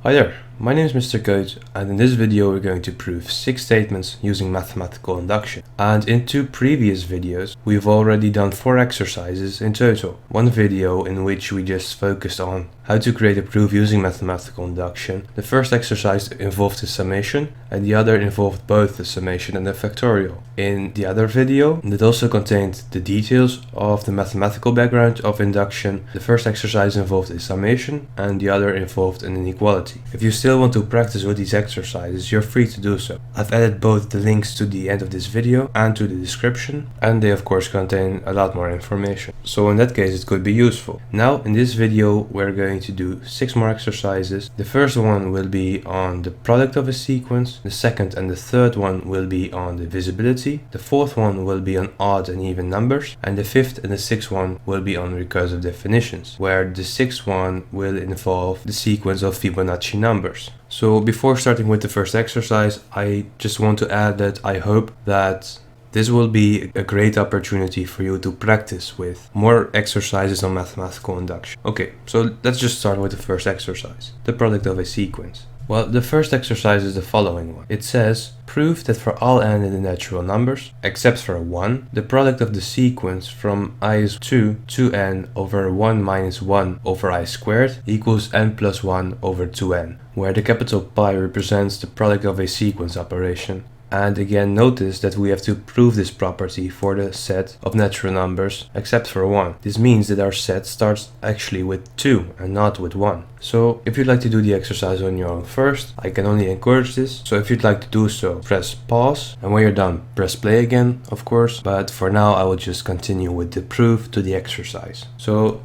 Hi there, my name is MisterCode, and in this video we're going to prove 6 statements using mathematical induction. And in 2 previous videos we've already done 4 exercises in total. One video in which we just focused on how to create a proof using mathematical induction. The first exercise involved the summation and the other involved both the summation and the factorial. In the other video, it also contained the details of the mathematical background of induction. The first exercise involved a summation and the other involved an inequality. If you still want to practice with these exercises, you're free to do so. I've added both the links to the end of this video and to the description, and they of course contain a lot more information. So in that case it could be useful. Now in this video we're going to do 6 more exercises. The first one will be on the product of a sequence, the second and the third one will be on divisibility, the fourth one will be on odd and even numbers, and the fifth and the sixth one will be on recursive definitions, where the sixth one will involve the sequence of Fibonacci numbers. So before starting with the first exercise, I just want to add that I hope that this will be a great opportunity for you to practice with more exercises on mathematical induction. Okay, so let's just start with the first exercise, the product of a sequence. Well, the first exercise is the following one. It says, prove that for all n in the natural numbers, except for 1, the product of the sequence from I is 2 to n over 1 minus 1 over I squared equals n plus 1 over 2n, where the capital Pi represents the product of a sequence operation. And again, notice that we have to prove this property for the set of natural numbers except for 1. This means that our set starts actually with 2 and not with 1. So if you'd like to do the exercise on your own first, I can only encourage this. So if you'd like to do so, press pause, and when you're done, press play again, of course. But for now, I will just continue with the proof to the exercise. So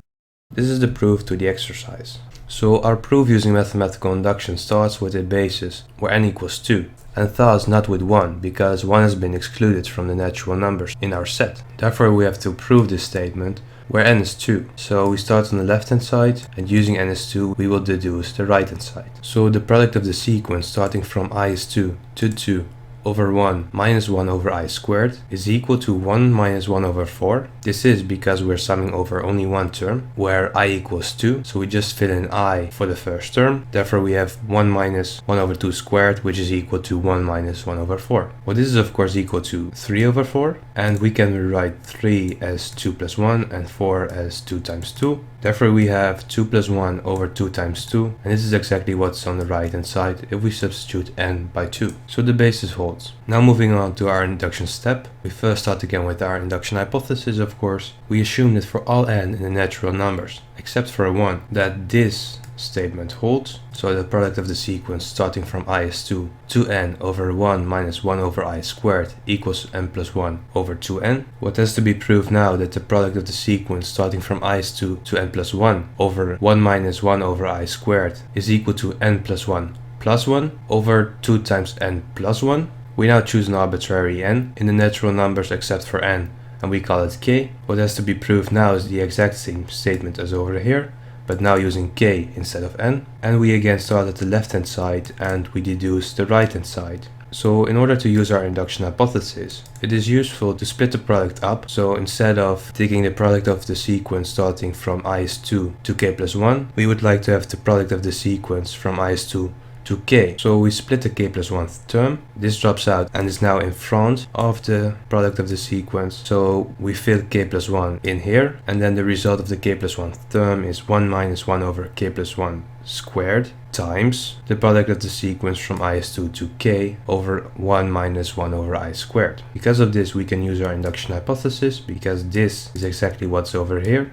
this is the proof to the exercise. So our proof using mathematical induction starts with a basis where n equals 2. And thus not with 1, because 1 has been excluded from the natural numbers in our set. Therefore we have to prove this statement where n is 2. So we start on the left hand side, and using n is 2 we will deduce the right hand side. So the product of the sequence starting from I is 2 to 2 over 1 minus 1 over I squared is equal to 1 minus 1 over 4. This is because we're summing over only one term, where I equals 2, so we just fill in I for the first term. Therefore we have 1 minus 1 over 2 squared, which is equal to 1 minus 1 over 4. Well, this is of course equal to 3 over 4, and we can rewrite 3 as 2 plus 1 and 4 as 2 times 2. Therefore we have 2 plus 1 over 2 times 2, and this is exactly what's on the right hand side if we substitute n by 2. So the basis holds. Now moving on to our induction step, we first start again with our induction hypothesis, of course. We assume that for all n in the natural numbers, except for 1, that this statement holds. So the product of the sequence starting from I is 2 to n over 1 minus 1 over I squared equals n plus 1 over 2n. What has to be proved now that the product of the sequence starting from I is 2 to n plus 1 over 1 minus 1 over I squared is equal to n plus 1 plus 1 over 2 times n plus 1. We now choose an arbitrary n in the natural numbers except for n, and we call it k. What has to be proved now is the exact same statement as over here, but now using k instead of n. And we again start at the left hand side and we deduce the right hand side. So in order to use our induction hypothesis, it is useful to split the product up. So instead of taking the product of the sequence starting from I is 2 to k plus 1, we would like to have the product of the sequence from I is 2 to k. So we split the k plus 1th term. This drops out and is now in front of the product of the sequence. So we fill k plus 1 in here, and then the result of the k plus 1th term is 1 minus 1 over k plus 1 squared times the product of the sequence from I is 2 to k over 1 minus 1 over I squared. Because of this we can use our induction hypothesis, because this is exactly what's over here.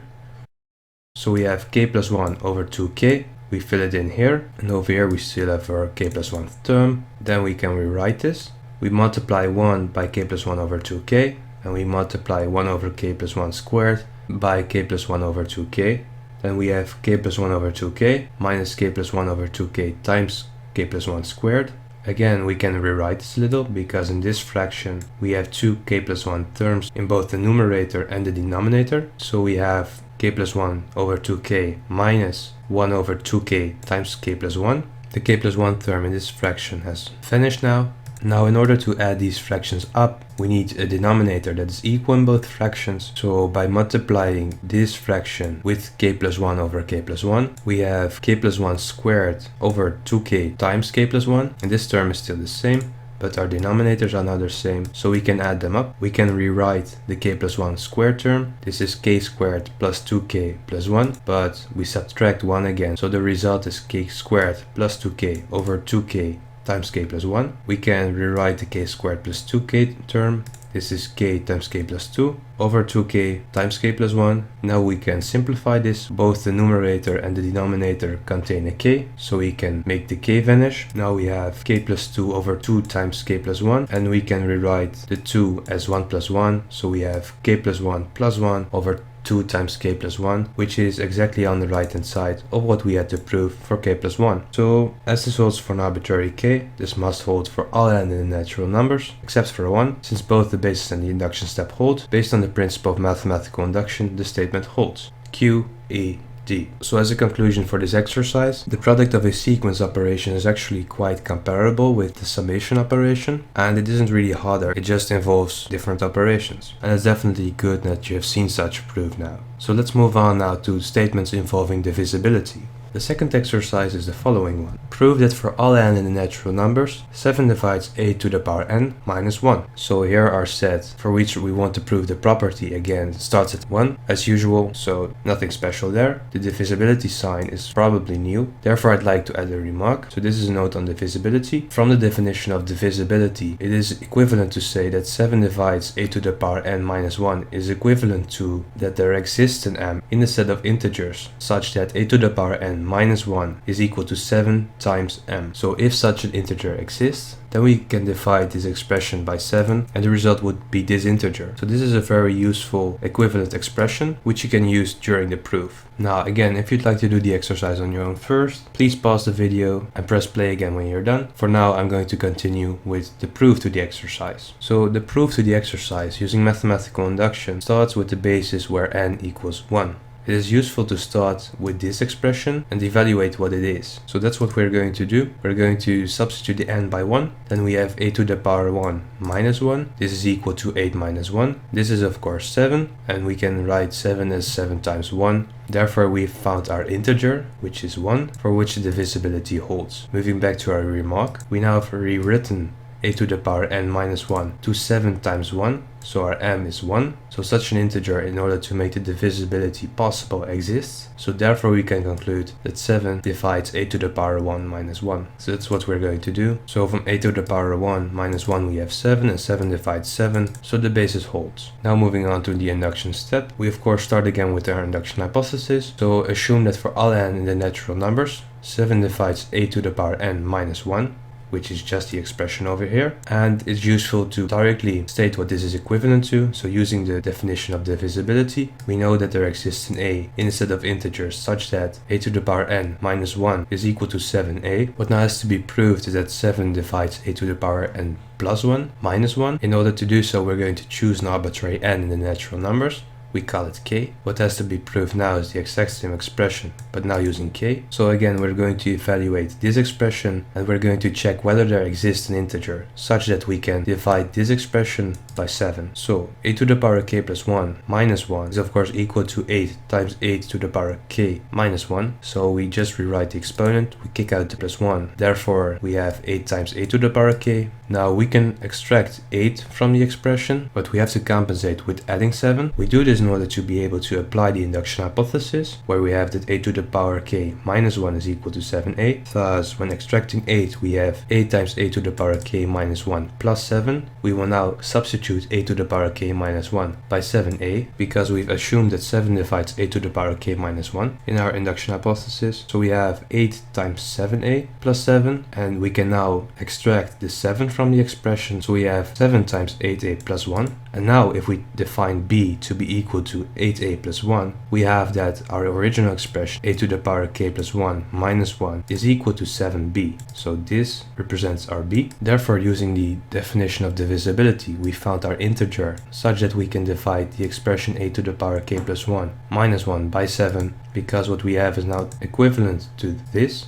So we have k plus 1 over 2k. We fill it in here, and over here we still have our k plus 1th term. Then we can rewrite this. We multiply 1 by k plus 1 over 2k, and we multiply 1 over k plus 1 squared by k plus 1 over 2k. Then we have k plus 1 over 2k minus k plus 1 over 2k times k plus 1 squared. Again, we can rewrite this a little, because in this fraction we have 2 k plus 1 terms in both the numerator and the denominator. So we have k plus 1 over 2k minus 1 over 2k times k plus 1. The k plus 1 term in this fraction has vanished now. Now in order to add these fractions up, we need a denominator that is equal in both fractions. So by multiplying this fraction with k plus 1 over k plus 1, we have k plus 1 squared over 2k times k plus 1, and this term is still the same, but our denominators are not the same, so we can add them up. We can rewrite the k plus 1 squared term. This is k squared plus 2k plus 1, but we subtract 1 again, so the result is k squared plus 2k over 2k times k plus 1. We can rewrite the k squared plus 2k term. This is k times k plus 2 over 2k times k plus 1. Now we can simplify this. Both the numerator and the denominator contain a k, so we can make the k vanish. Now we have k plus 2 over 2 times k plus 1, and we can rewrite the 2 as 1 plus 1, so we have k plus 1 plus 1 over 2 times k plus 1, which is exactly on the right hand side of what we had to prove for k plus 1. So as this holds for an arbitrary k, this must hold for all n in the natural numbers, except for 1, since both the basis and the induction step hold. Based on the principle of mathematical induction, the statement holds. Q, E, D. So as a conclusion for this exercise, the product of a sequence operation is actually quite comparable with the summation operation, and it isn't really harder, it just involves different operations. And it's definitely good that you have seen such proof now. So let's move on now to statements involving divisibility. The second exercise is the following one. Prove that for all n in the natural numbers, 7 divides a to the power n minus 1. So here our set for which we want to prove the property again starts at 1 as usual, so nothing special there. The divisibility sign is probably new, therefore I'd like to add a remark. So this is a note on divisibility. From the definition of divisibility, it is equivalent to say that 7 divides a to the power n minus 1 is equivalent to that there exists an m in a set of integers such that a to the power n minus 1 is equal to 7 times m. So if such an integer exists, then we can divide this expression by 7 and the result would be this integer. So this is a very useful equivalent expression which you can use during the proof. Now again, if you'd like to do the exercise on your own first, please pause the video and press play again when you're done. For now, I'm going to continue with the proof to the exercise. So the proof to the exercise using mathematical induction starts with the basis where n equals 1. It is useful to start with this expression and evaluate what it is. So that's what we're going to do. We're going to substitute the n by 1. Then we have a to the power 1 minus 1. This is equal to 8 minus 1. This is of course 7, and we can write 7 as 7 times 1. Therefore we've found our integer, which is 1, for which the divisibility holds. Moving back to our remark, we now have rewritten a to the power n minus 1 to 7 times 1, so our m is 1. So such an integer, in order to make the divisibility possible, exists. So therefore we can conclude that 7 divides a to the power 1 minus 1. So that's what we're going to do. So from a to the power 1 minus 1 we have 7, and 7 divides 7, so the basis holds. Now moving on to the induction step, we of course start again with our induction hypothesis. So assume that for all n in the natural numbers, 7 divides a to the power n minus 1, which is just the expression over here, and it's useful to directly state what this is equivalent to. So using the definition of divisibility, we know that there exists an a in a set of integers such that a to the power n minus 1 is equal to 7a. What now has to be proved is that 7 divides a to the power n plus 1 minus 1. In order to do so, we're going to choose an arbitrary n in the natural numbers. We call it k. What has to be proved now is the exact same expression, but now using k. So again, we're going to evaluate this expression, and we're going to check whether there exists an integer such that we can divide this expression by 7. So a to the power k plus 1 minus 1 is of course equal to 8 times 8 to the power k minus 1. So we just rewrite the exponent, we kick out the plus 1. Therefore we have 8 times a to the power k. Now we can extract 8 from the expression, but we have to compensate with adding 7. We do this in order to be able to apply the induction hypothesis, where we have that a to the power k minus 1 is equal to 7a. Thus, when extracting 8, we have 8 times a to the power k minus 1 plus 7. We will now substitute a to the power k minus 1 by 7a, because we've assumed that 7 divides a to the power k minus 1 in our induction hypothesis. So we have 8 times 7a plus 7, and we can now extract the 7 from the expression. So we have 7 times 8a plus 1. And now if we define b to be equal to 8a plus 1, we have that our original expression a to the power k plus 1 minus 1 is equal to 7b. So this represents our b. Therefore, using the definition of divisibility, we found our integer such that we can divide the expression a to the power k plus 1 minus 1 by 7, because what we have is now equivalent to this.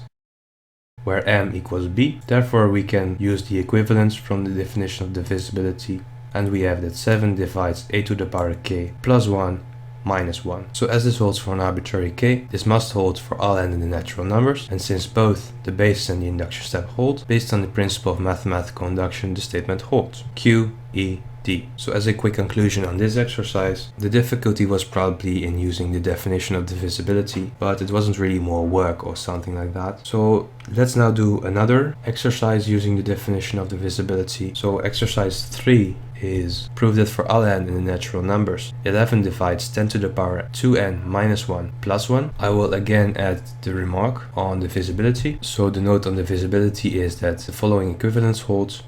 where m equals b. Therefore, we can use the equivalence from the definition of divisibility, and we have that 7 divides a to the power k plus 1 minus 1. So as this holds for an arbitrary k, this must hold for all n in the natural numbers, and since both the basis and the induction step hold, based on the principle of mathematical induction, the statement holds. Q, E, D. So as a quick conclusion on this exercise, the difficulty was probably in using the definition of divisibility, but it wasn't really more work or something like that. So let's now do another exercise using the definition of divisibility. So exercise 3 is prove that for all n in the natural numbers, 11 divides 10 to the power 2n minus 1 plus 1. I will again add the remark on divisibility. So the note on divisibility is that the following equivalence holds.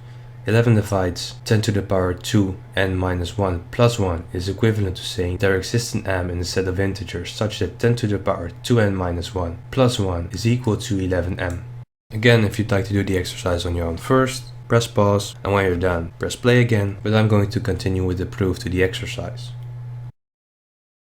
11 divides 10 to the power 2n minus 1 plus 1 is equivalent to saying there exists an m in a set of integers such that 10 to the power 2n minus 1 plus 1 is equal to 11m. Again, if you'd like to do the exercise on your own first, press pause, and when you're done, press play again, but I'm going to continue with the proof to the exercise.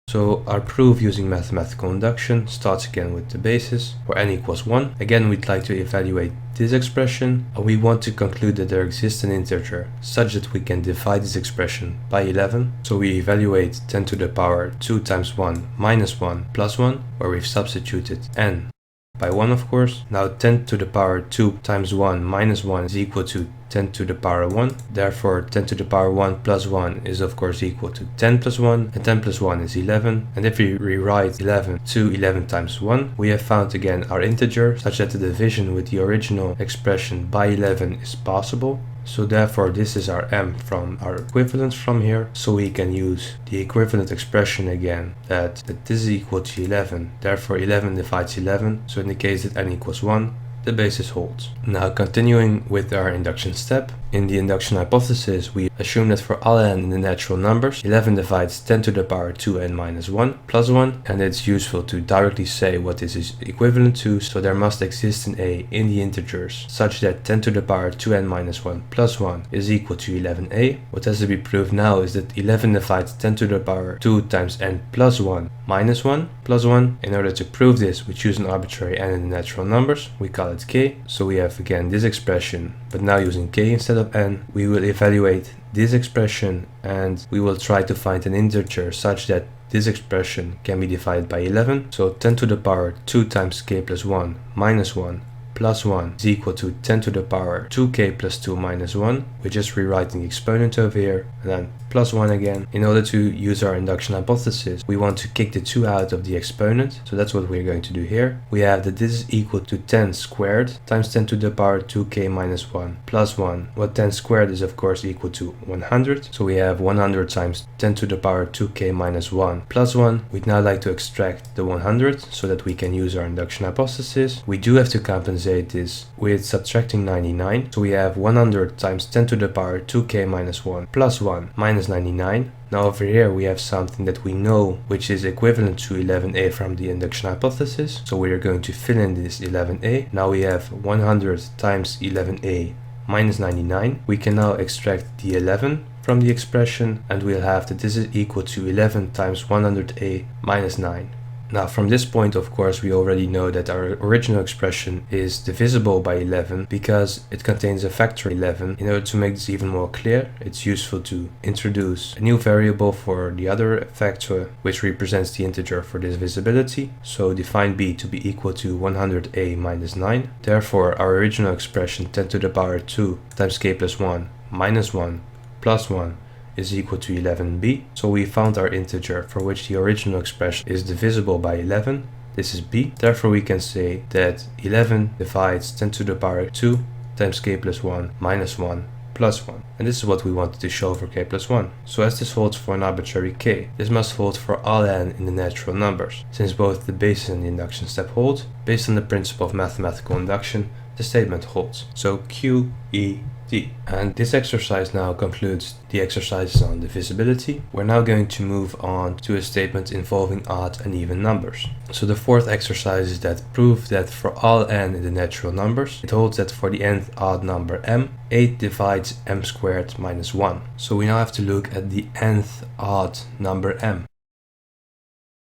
So our proof using mathematical induction starts again with the basis, where n equals 1. Again, we'd like to evaluate this expression, and we want to conclude that there exists an integer such that we can divide this expression by 11. So we evaluate 10 to the power 2 times 1 minus 1 plus 1, where we've substituted n by 1, of course. Now 10 to the power 2 times 1 minus 1 is equal to 10 to the power 1. Therefore 10 to the power 1 plus 1 is of course equal to 10 plus 1, and 10 plus 1 is 11. And if we rewrite 11 to 11 times 1, we have found again our integer such that the division with the original expression by 11 is possible. So therefore this is our m from our equivalence from here, so we can use the equivalent expression again, that this is equal to 11, therefore 11 divides 11, so in the case that n equals 1, the basis holds. Now continuing with our induction step, in the induction hypothesis we assume that for all n in the natural numbers, 11 divides 10 to the power 2n minus 1 plus 1, and it's useful to directly say what this is equivalent to, so there must exist an a in the integers such that 10 to the power 2n minus 1 plus 1 is equal to 11a. What has to be proved now is that 11 divides 10 to the power 2 times n plus 1 minus 1 plus 1. In order to prove this, we choose an arbitrary n in the natural numbers, we call it k. So we have again this expression, but now using k instead of n. We will evaluate this expression and we will try to find an integer such that this expression can be divided by 11. So 10 to the power 2 times k plus 1 minus 1 plus 1 is equal to 10 to the power 2k plus 2 minus 1. We're just rewriting the exponent over here, and then plus 1 again. In order to use our induction hypothesis, we want to kick the 2 out of the exponent, so that's what we're going to do here. We have that this is equal to 10 squared times 10 to the power 2k minus 1 plus 1. Well, 10 squared is of course equal to 100, so we have 100 times 10 to the power 2k minus 1 plus 1. We'd now like to extract the 100 so that we can use our induction hypothesis. We do have to compensate this with subtracting 99, so we have 100 times 10 to the power 2k minus 1 plus 1 minus 99. Now over here we have something that we know which is equivalent to 11a from the induction hypothesis, so we are going to fill in this 11a. Now we have 100 times 11a minus 99. We can now extract the 11 from the expression, and we'll have that this is equal to 11 times 100a minus 9. Now from this point, of course, we already know that our original expression is divisible by 11 because it contains a factor 11. In order to make this even more clear, it's useful to introduce a new variable for the other factor, which represents the integer for divisibility. So define b to be equal to 100a minus 9. Therefore, our original expression 10 to the power 2 times k plus 1 minus 1 plus 1 is equal to 11b. So we found our integer for which the original expression is divisible by 11. This is b. Therefore we can say that 11 divides 10 to the power 2 times k plus 1 minus 1 plus 1. And this is what we wanted to show for k plus 1. So as this holds for an arbitrary k, this must hold for all n in the natural numbers. Since both the basis and the induction step hold, based on the principle of mathematical induction, the statement holds. So Q, E, D. And this exercise now concludes the exercises on divisibility. We're now going to move on to a statement involving odd and even numbers. So the fourth exercise is that prove that for all n in the natural numbers, it holds that for the nth odd number m, 8 divides m squared minus 1. So we now have to look at the nth odd number m.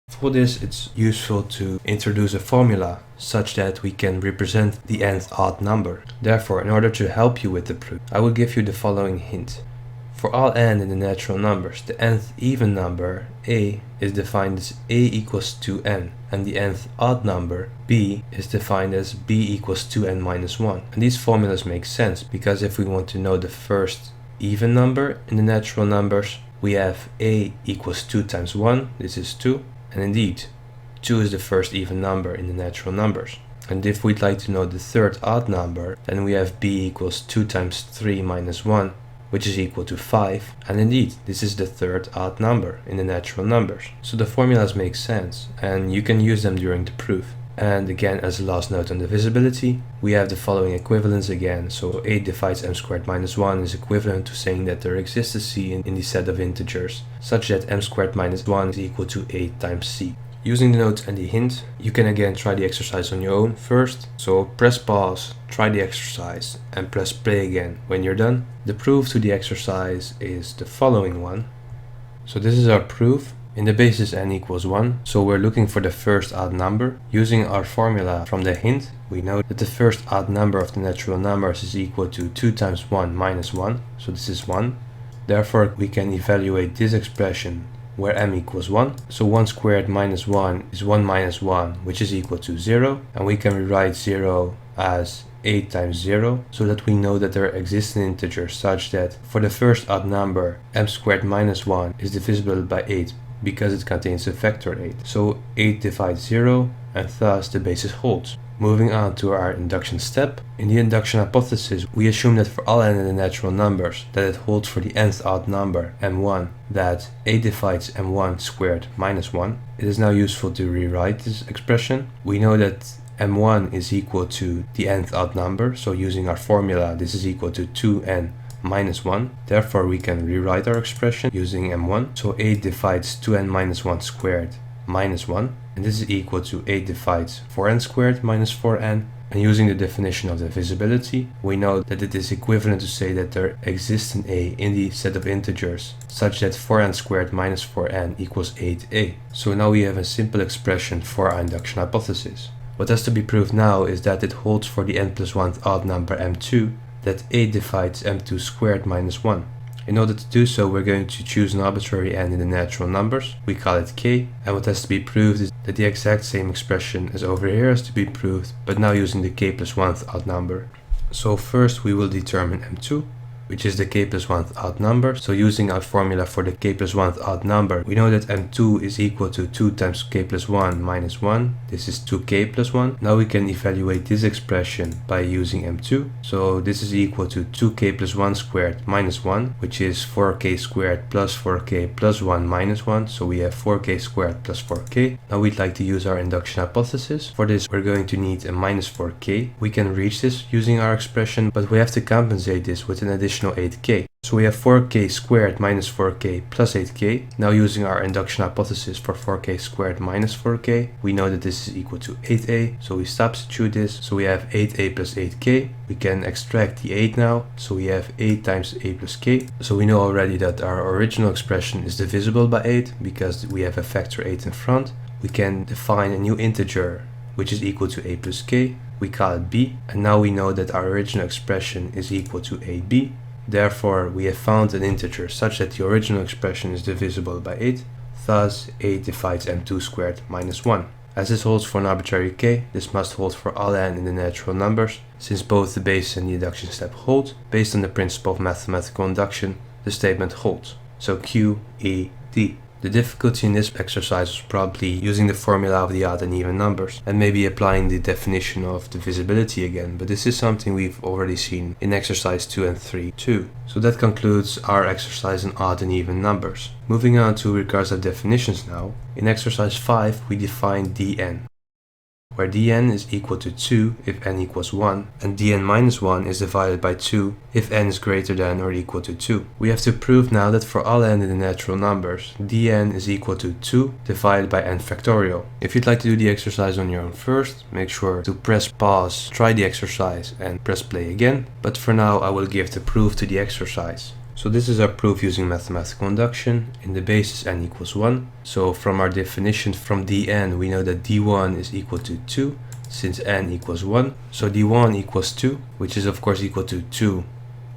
For this, it's useful to introduce a formula such that we can represent the nth odd number. Therefore, in order to help you with the proof, I will give you the following hint. For all n in the natural numbers, the nth even number, a, is defined as a equals 2n, and the nth odd number, b, is defined as b equals 2n minus 1. And these formulas make sense, because if we want to know the first even number in the natural numbers, we have a equals 2 times 1, this is 2, and indeed, 2 is the first even number in the natural numbers. And if we'd like to know the third odd number, then we have b equals 2 times 3 minus 1, which is equal to 5, and indeed, this is the third odd number in the natural numbers. So the formulas make sense, and you can use them during the proof. And again, as a last note on divisibility, we have the following equivalence again. So 8 divides m squared minus 1 is equivalent to saying that there exists a c in the set of integers, such that m squared minus 1 is equal to 8 times c. Using the note and the hint, you can again try the exercise on your own first. So press pause, try the exercise, and press play again when you're done. The proof to the exercise is the following one. So this is our proof. In the basis n equals 1, so we're looking for the first odd number. Using our formula from the hint, we know that the first odd number of the natural numbers is equal to 2 times 1 minus 1, so this is 1. Therefore, we can evaluate this expression where m equals 1. So 1 squared minus 1 is 1 minus 1, which is equal to 0. And we can rewrite 0 as 8 times 0, so that we know that there exists an integer such that for the first odd number, m squared minus 1 is divisible by 8 because it contains a factor 8. So 8 divides 0, and thus the basis holds. Moving on to our induction step. In the induction hypothesis, we assume that for all n in the natural numbers, that it holds for the nth odd number, m1, that 8 divides m1 squared minus 1. It is now useful to rewrite this expression. We know that m1 is equal to the nth odd number, so using our formula, this is equal to 2n minus 1. Therefore, we can rewrite our expression using m1. So 8 divides 2n minus 1 squared minus 1. And this is equal to 8 divides 4n squared minus 4n. And using the definition of divisibility, we know that it is equivalent to say that there exists an a in the set of integers, such that 4n squared minus 4n equals 8a. So now we have a simple expression for our induction hypothesis. What has to be proved now is that it holds for the n plus 1th odd number m2, that 8 divides m2 squared minus 1. In order to do so, we're going to choose an arbitrary n in the natural numbers. We call it k, and what has to be proved is that the exact same expression as over here has to be proved, but now using the k plus 1th odd number. So first we will determine m2, which is the k plus 1th odd number. So using our formula for the k plus 1th odd number, we know that m2 is equal to 2 times k plus 1 minus 1. This is 2k plus 1. Now we can evaluate this expression by using m2. So this is equal to 2k plus 1 squared minus 1, which is 4k squared plus 4k plus 1 minus 1. So we have 4k squared plus 4k. Now we'd like to use our induction hypothesis. For this, we're going to need a minus 4k. We can reach this using our expression, but we have to compensate this with an additional 8k. So we have 4k squared minus 4k plus 8k. Now using our induction hypothesis for 4k squared minus 4k, we know that this is equal to 8a. So we substitute this. So we have 8a plus 8k. We can extract the 8 now. So we have 8 times a plus k. So we know already that our original expression is divisible by 8 because we have a factor 8 in front. We can define a new integer which is equal to a plus k. We call it b. And now we know that our original expression is equal to ab. Therefore, we have found an integer such that the original expression is divisible by 8. Thus, 8 divides m2 squared minus 1. As this holds for an arbitrary k, this must hold for all n in the natural numbers. Since both the basis and the induction step hold, based on the principle of mathematical induction, the statement holds. So Q, E, D. The difficulty in this exercise was probably using the formula of the odd and even numbers, and maybe applying the definition of divisibility again, but this is something we've already seen in exercise 2 and 3 too. So that concludes our exercise on odd and even numbers. Moving on to recursive definitions now. In exercise 5 we define dn, where dn is equal to 2 if n equals 1, and dn minus 1 is divided by 2 if n is greater than or equal to 2. We have to prove now that for all n in the natural numbers, dn is equal to 2 divided by n factorial. If you'd like to do the exercise on your own first, make sure to press pause, try the exercise, and press play again. But for now, I will give the proof to the exercise. So this is our proof using mathematical induction. In the basis n equals 1. So from our definition from dn, we know that d1 is equal to 2 since n equals 1. So d1 equals 2, which is of course equal to 2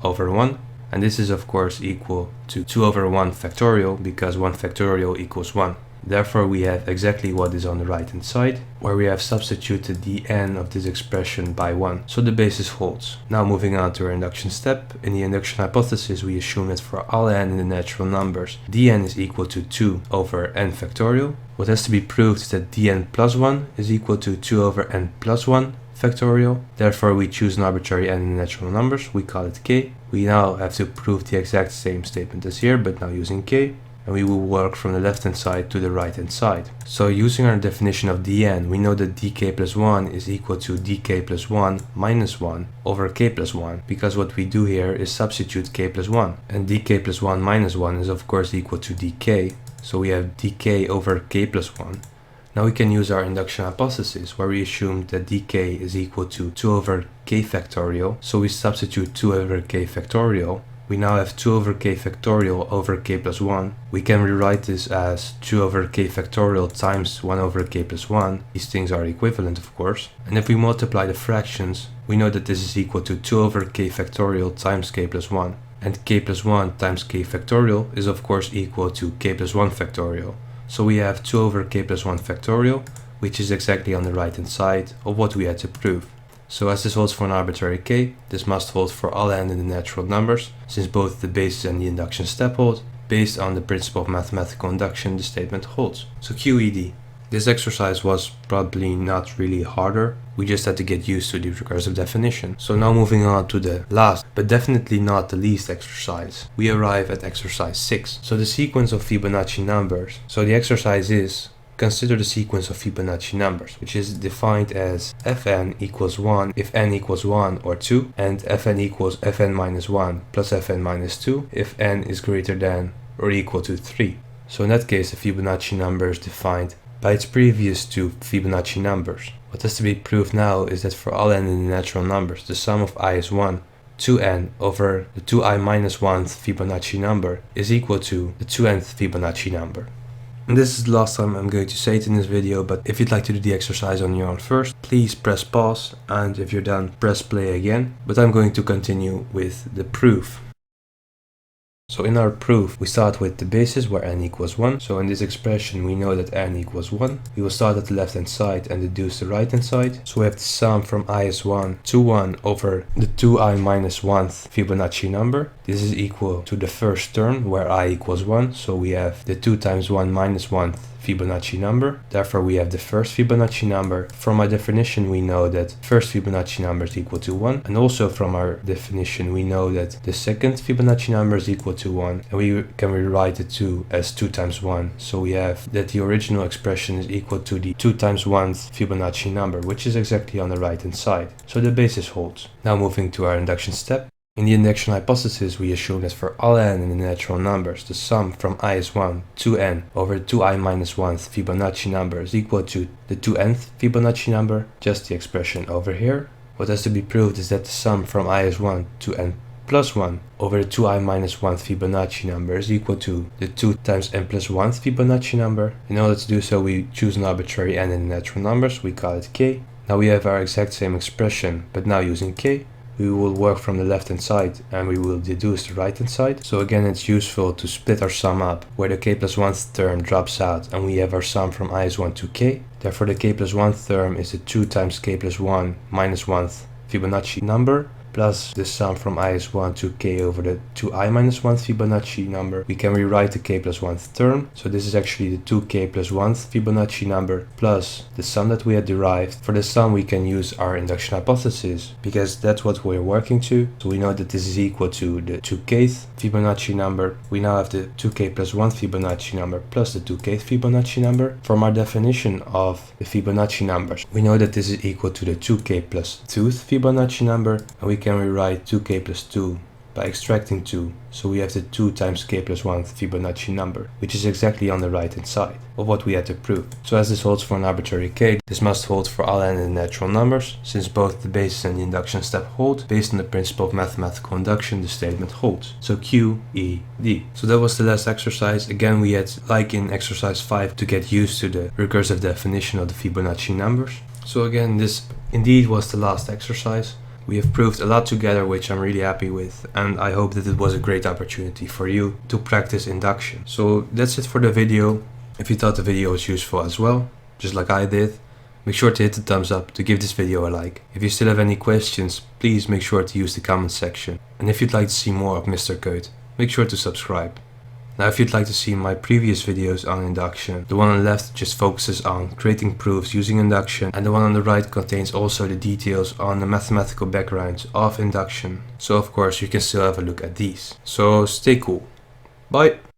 over 1. And this is of course equal to 2 over 1 factorial because 1 factorial equals 1. Therefore we have exactly what is on the right hand side, where we have substituted the n of this expression by 1. So the basis holds. Now moving on to our induction step. In the induction hypothesis we assume that for all n in the natural numbers, dn is equal to 2 over n factorial. What has to be proved is that dn plus 1 is equal to 2 over n plus 1 factorial. Therefore we choose an arbitrary n in the natural numbers, we call it k. We now have to prove the exact same statement as here, but now using k. And we will work from the left hand side to the right hand side. So using our definition of dn, we know that dk plus 1 is equal to dk plus 1 minus 1 over k plus 1, because what we do here is substitute k plus 1. And dk plus 1 minus 1 is of course equal to dk, so we have dk over k plus 1. Now we can use our induction hypothesis, where we assume that dk is equal to 2 over k factorial, so we substitute 2 over k factorial. We now have 2 over k factorial over k plus 1. We can rewrite this as 2 over k factorial times 1 over k plus 1. These things are equivalent, of course. And if we multiply the fractions, we know that this is equal to 2 over k factorial times k plus 1. And k plus 1 times k factorial is of course equal to k plus 1 factorial. So we have 2 over k plus 1 factorial, which is exactly on the right hand side of what we had to prove. So as this holds for an arbitrary k, this must hold for all n in the natural numbers, since both the basis and the induction step hold. Based on the principle of mathematical induction, the statement holds. So QED. This exercise was probably not really harder, we just had to get used to the recursive definition. So now moving on to the last, but definitely not the least exercise. We arrive at exercise 6. So the sequence of Fibonacci numbers. So the exercise is: consider the sequence of Fibonacci numbers, which is defined as fn equals 1 if n equals 1 or 2, and fn equals fn minus 1 plus fn minus 2 if n is greater than or equal to 3. So in that case, the Fibonacci number is defined by its previous two Fibonacci numbers. What has to be proved now is that for all n in the natural numbers, the sum of I is 1, 2n over the 2i minus 1th Fibonacci number is equal to the 2nth Fibonacci number. And this is the last time I'm going to say it in this video, but if you'd like to do the exercise on your own first, please press pause, and if you're done, press play again. But I'm going to continue with the proof. So in our proof, we start with the basis where n equals 1. So in this expression, we know that n equals 1. We will start at the left hand side and deduce the right hand side. So we have the sum from I is 1 to 1 over the 2i minus 1th Fibonacci number. This is equal to the first term where I equals 1. So we have the 2 times 1 minus 1th Fibonacci number. Therefore we have the first Fibonacci number. From our definition we know that first Fibonacci number is equal to 1, and also from our definition we know that the second Fibonacci number is equal to 1, and we can rewrite the 2 as 2 times 1. So we have that the original expression is equal to the 2 times 1th Fibonacci number, which is exactly on the right hand side. So the basis holds. Now moving to our induction step. In the induction hypothesis, we assume that for all n in the natural numbers, the sum from I is 1 to n over 2i minus 1th Fibonacci number is equal to the 2nth Fibonacci number, just the expression over here. What has to be proved is that the sum from I is 1 to n plus 1 over the 2i minus 1th Fibonacci number is equal to the 2 times n plus 1th Fibonacci number. In order to do so, we choose an arbitrary n in the natural numbers, we call it k. Now we have our exact same expression, but now using k. We will work from the left hand side and we will deduce the right hand side. So again, it's useful to split our sum up, where the k plus 1th term drops out and we have our sum from I is 1 to k. Therefore the k plus 1th term is the 2 times k plus 1 minus 1th Fibonacci number, plus the sum from I is 1 to k over the 2i minus 1th Fibonacci number. We can rewrite the k plus 1th term. So this is actually the 2k plus 1th Fibonacci number plus the sum that we had derived. For the sum we can use our induction hypothesis, because that's what we're working to. So we know that this is equal to the 2kth Fibonacci number. We now have the 2k plus 1th Fibonacci number plus the 2kth Fibonacci number. From our definition of the Fibonacci numbers, we know that this is equal to the 2k plus 2th Fibonacci number, and we can rewrite 2k plus 2 by extracting 2, so we have the 2 times k plus 1 Fibonacci number, which is exactly on the right hand side of what we had to prove. So as this holds for an arbitrary k, this must hold for all n in natural numbers. Since both the basis and the induction step hold, based on the principle of mathematical induction, the statement holds. So Q, E, D. So that was the last exercise. Again, we had, like in exercise 5, to get used to the recursive definition of the Fibonacci numbers. So again, this indeed was the last exercise. We have proved a lot together, which I'm really happy with, and I hope that it was a great opportunity for you to practice induction. So that's it for the video. If you thought the video was useful as well, just like I did, make sure to hit the thumbs up, to give this video a like. If you still have any questions, please make sure to use the comment section. And if you'd like to see more of MisterCode, make sure to subscribe. Now if you'd like to see my previous videos on induction, the one on the left just focuses on creating proofs using induction, and the one on the right contains also the details on the mathematical backgrounds of induction. So of course you can still have a look at these. So stay cool. Bye!